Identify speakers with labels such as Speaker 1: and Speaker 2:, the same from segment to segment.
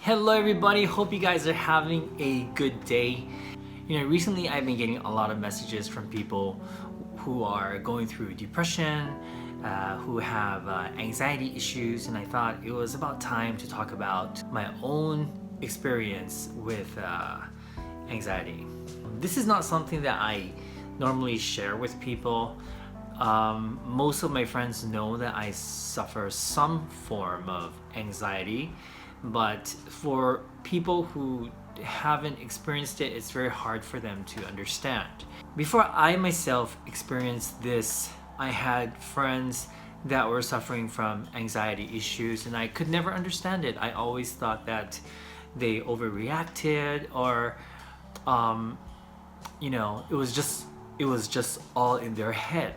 Speaker 1: Hello everybody, hope you guys are having a good day. Recently I've been getting a lot of messages from people who are going through depression, who have anxiety issues, and I thought it was about time to talk about my own experience with anxiety. This is not something that I normally share with people. Most of my friends know that I suffer some form of anxiety, but for people who haven't experienced it, it's very hard for them to understand. Before I myself experienced this, I had friends that were suffering from anxiety issues, and I could never understand it. I always thought that they overreacted, or it was just all in their head.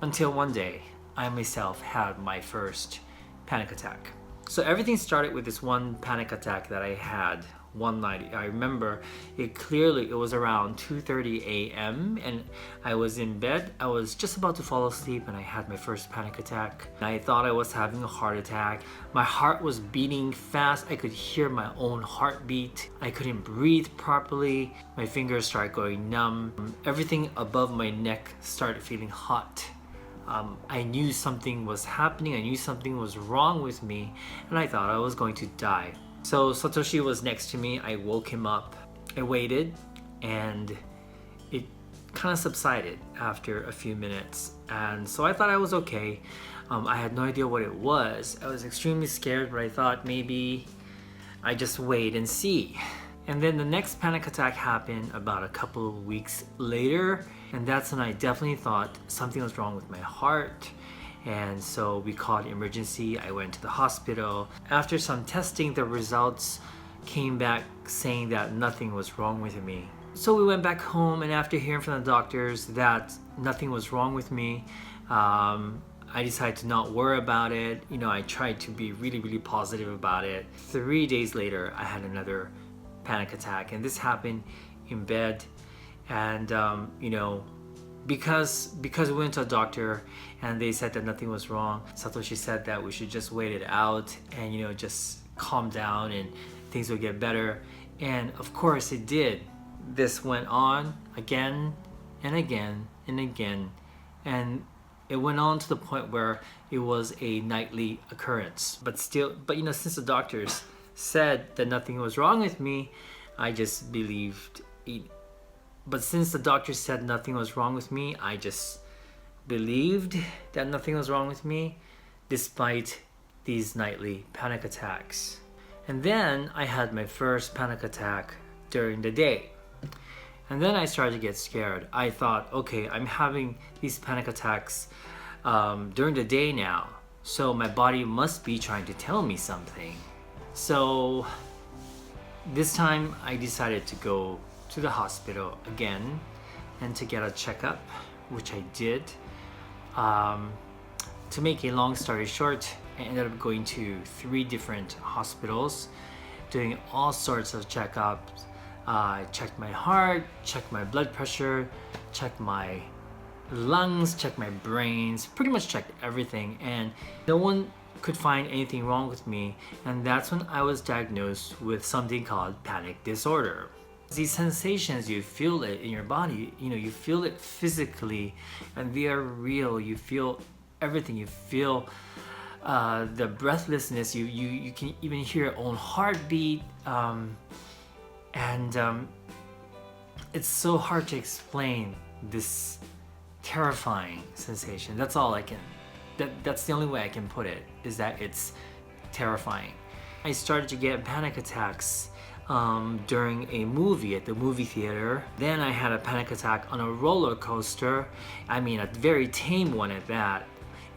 Speaker 1: Until one day, I myself had my first panic attack. So everything started with this one panic attack that I had one night. I remember it clearly. It was around 2:30 a.m. and I was in bed. I was just about to fall asleep and I had my first panic attack. I thought I was having a heart attack. My heart was beating fast. I could hear my own heartbeat. I couldn't breathe properly. My fingers started going numb. Everything above my neck started feeling hot. I knew something was happening. I knew something was wrong with me, and I thought I was going to die. So Satoshi was next to me. I woke him up. I waited, and it kind of subsided after a few minutes. And so I thought I was okay. I had no idea what it was. I was extremely scared, but I thought maybe I just wait and see. And then the next panic attack happened about a couple of weeks later, and that's when I definitely thought something was wrong with my heart. And so we called emergency. I went to the hospital. After some testing, the results came back saying that nothing was wrong with me. So we went back home, and after hearing from the doctors that nothing was wrong with me, I decided to not worry about it. I tried to be really, really positive about it. 3 days later, I had another panic attack, and this happened in bed. And because we went to a doctor and they said that nothing was wrong, Satoshi said that we should just wait it out and just calm down and things would get better. And of course it did. This went on again and again and again, and it went on to the point where it was a nightly occurrence. But since the doctors said that nothing was wrong with me, I just believed it. But since the doctor said nothing was wrong with me, I just believed that nothing was wrong with me, despite these nightly panic attacks. And then I had my first panic attack during the day. And then I started to get scared. I thought, okay, I'm having these panic attacks during the day now, so my body must be trying to tell me something. So this time I decided to go to the hospital again and to get a checkup, which I did. To make a long story short, I ended up going to 3 different hospitals, doing all sorts of checkups. I checked my heart, checked my blood pressure, checked my lungs, checked my brains, pretty much checked everything, and no one could find anything wrong with me. And that's when I was diagnosed with something called panic disorder. These sensations, you feel it in your body, you feel it physically, and they are real. You feel everything. You feel the breathlessness. You can even hear your own heartbeat, and it's so hard to explain this terrifying sensation. That's all I can. That's the only way I can put it, is that it's terrifying. I started to get panic attacks during a movie at the movie theater. Then I had a panic attack on a roller coaster. I mean, a very tame one at that.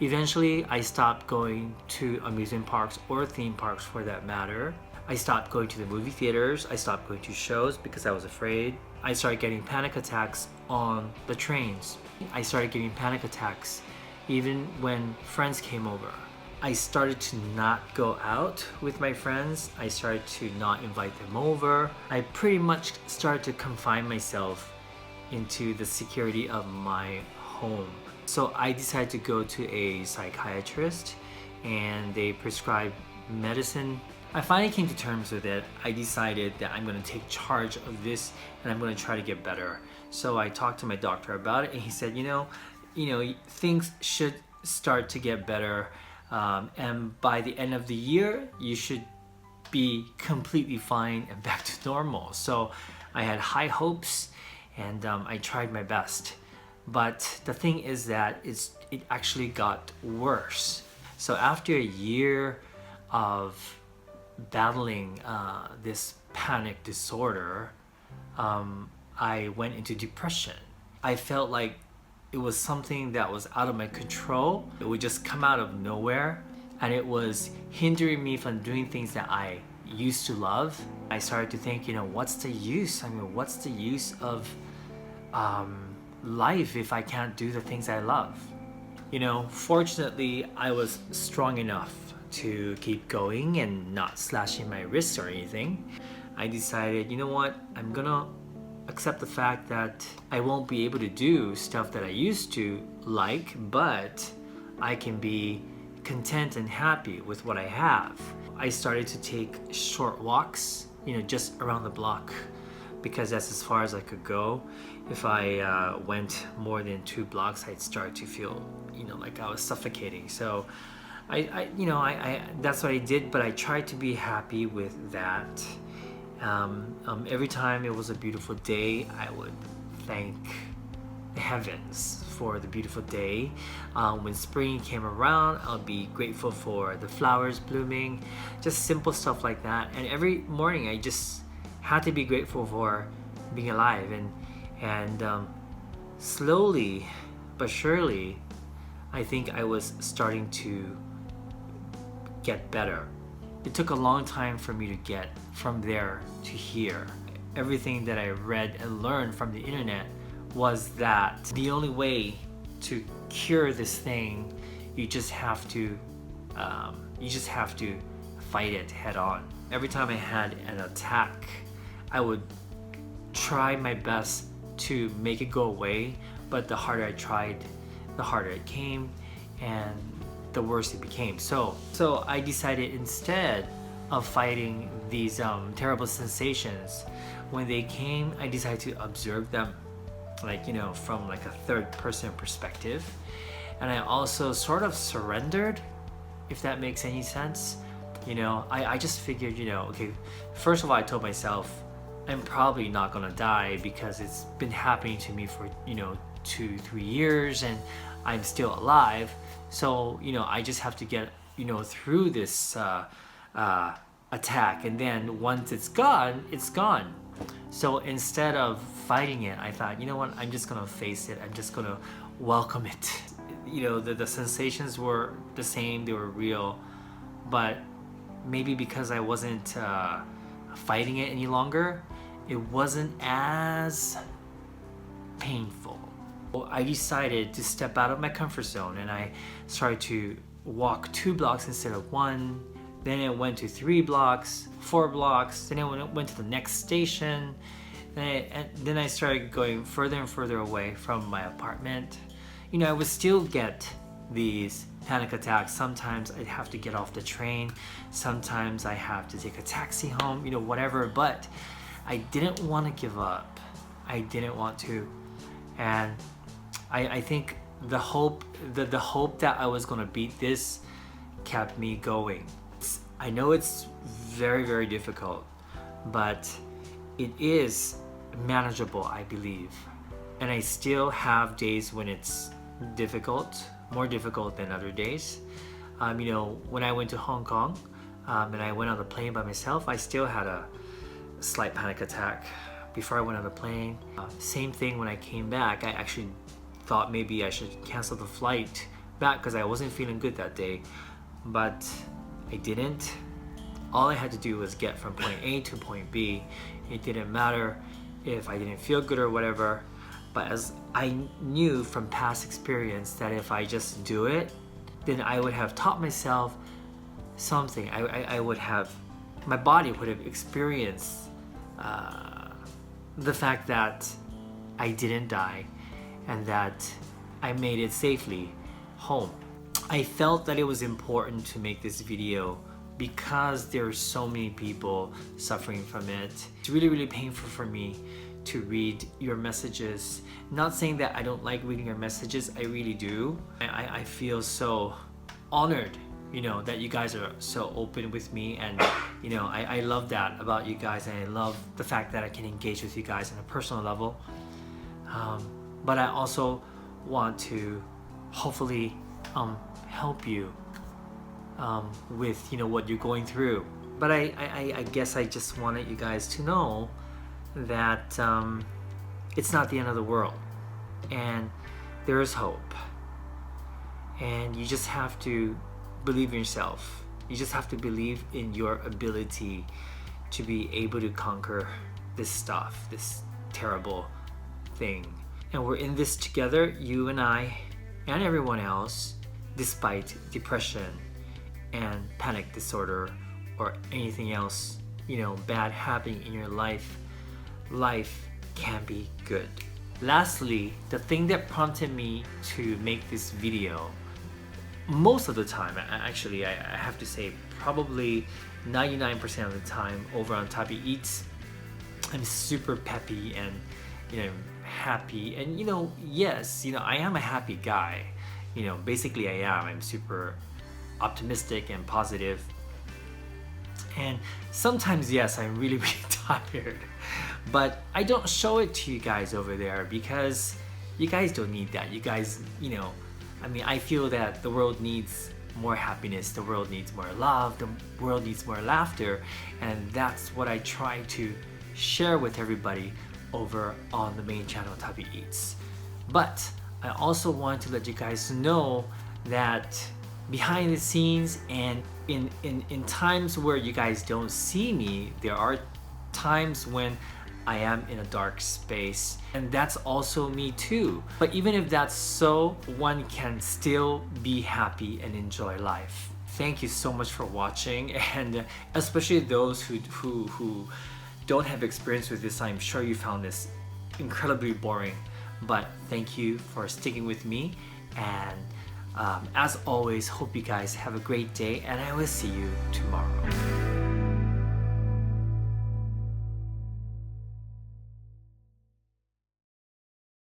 Speaker 1: Eventually, I stopped going to amusement parks or theme parks for that matter. I stopped going to the movie theaters. I stopped going to shows because I was afraid. I started getting panic attacks on the trains. I started getting panic attacks even when friends came over. I started to not go out with my friends. I started to not invite them over. I pretty much started to confine myself into the security of my home. So I decided to go to a psychiatrist, and they prescribed medicine I finally came to terms with it. I decided that I'm going to take charge of this and I'm going to try to get better. So I talked to my doctor about it, and he said, things should start to get better, and by the end of the year, you should be completely fine and back to normal. So I had high hopes, and I tried my best. But the thing is that it actually got worse. So after a year of battling this panic disorder, I went into depression. I felt like it was something that was out of my control. It would just come out of nowhere, and it was hindering me from doing things that I used to love. I started to think, what's the use? What's the use of life if I can't do the things I love? Fortunately, I was strong enough to keep going and not slashing my wrists or anything. I decided, I'm gonna accept the fact that I won't be able to do stuff that I used to like, but I can be content and happy with what I have. I started to take short walks, just around the block, because that's as far as I could go. If I went more than 2 blocks, I'd start to feel, like I was suffocating. So I that's what I did, but I tried to be happy with that. Every time it was a beautiful day, I would thank the heavens for the beautiful day. When spring came around, I'll be grateful for the flowers blooming, just simple stuff like that. And every morning I just had to be grateful for being alive, and slowly but surely, I think I was starting to get better. It took a long time for me to get from there to here. Everything that I read and learned from the internet was that the only way to cure this thing, you just have to fight it head on. Every time I had an attack, I would try my best to make it go away, but the harder I tried, the harder it came, and the worse it became. So I decided, instead of fighting these terrible sensations, when they came, I decided to observe them, from a third person perspective. And I also sort of surrendered, if that makes any sense. I just figured, okay, first of all, I told myself I'm probably not gonna die, because it's been happening to me for 2-3 years and I'm still alive. So I just have to get through this attack, and then once it's gone, it's gone. So instead of fighting it, I thought, I'm just gonna face it. I'm just gonna welcome it. The sensations were the same, they were real, but maybe because I wasn't fighting it any longer, it wasn't as painful. I decided to step out of my comfort zone, and I started to walk 2 blocks instead of 1. Then it went to 3 blocks, 4 blocks, then it went to the next station. Then I started going further and further away from my apartment. I would still get these panic attacks. Sometimes I'd have to get off the train. Sometimes I have to take a taxi home, whatever. But I didn't want to give up. I didn't want to. And I think the hope that I was gonna beat this kept me going. I know it's very, very difficult, but it is manageable, I believe. And I still have days when it's difficult, more difficult than other days. When I went to Hong Kong, and I went on the plane by myself, I still had a slight panic attack before I went on the plane. Same thing when I came back. I actually thought maybe I should cancel the flight back because I wasn't feeling good that day, but I didn't. All I had to do was get from point A to point B. It didn't matter if I didn't feel good or whatever, but as I knew from past experience that if I just do it, then I would have taught myself something. I would have, my body would have experienced the fact that I didn't die and that I made it safely home. I felt that it was important to make this video because there's so many people suffering from it. It's really, really painful for me to read your messages. Not saying that I don't like reading your messages, I really do. I feel so honored, that you guys are so open with me, and I love that about you guys, and I love the fact that I can engage with you guys on a personal level. But I also want to hopefully help you with what you're going through. But I guess I just wanted you guys to know that it's not the end of the world, and there is hope, and you just have to believe in yourself. You just have to believe in your ability to be able to conquer this stuff, this terrible thing. And we're in this together, you and I and everyone else, despite depression and panic disorder or anything else bad happening in your life. Life can be good. Lastly, the thing that prompted me to make this video, most of the time, actually, I have to say probably 99% of the time over on Tabi Eats, I'm super peppy and happy, and yes, I am a happy guy. Basically I am. I'm super optimistic and positive. And sometimes, yes, I'm really, really tired, but I don't show it to you guys over there because you guys don't need that. You guys, I feel that the world needs more happiness, the world needs more love, the world needs more laughter, and that's what I try to share with everybody over on the main channel, Tabi Eats. But I also want to let you guys know that behind the scenes and in times where you guys don't see me, there are times when I am in a dark space, and that's also me too. But even if that's so, one can still be happy and enjoy life. Thank you so much for watching, and especially those who don't have experience with this, I'm sure you found this incredibly boring. But thank you for sticking with me, and as always, hope you guys have a great day, and I will see you tomorrow.